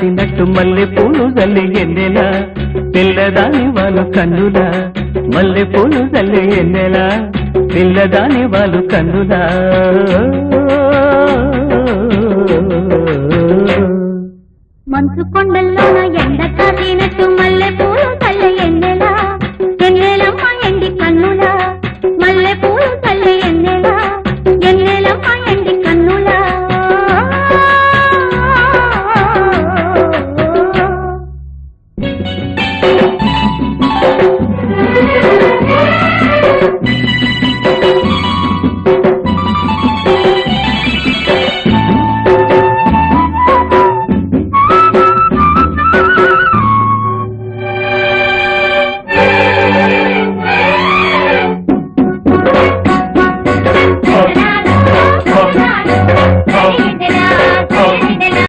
కాసినట్టు మల్లె పూలు జల్లి ఎన్నెలా పిల్లదాని వాళ్ళు కన్నులా మల్లె పూలు జల్లి ఎన్నెలా పిల్లదాని వాళ్ళు కన్నులా మంచు కొండల్లోన ఎండ కాసినట్టు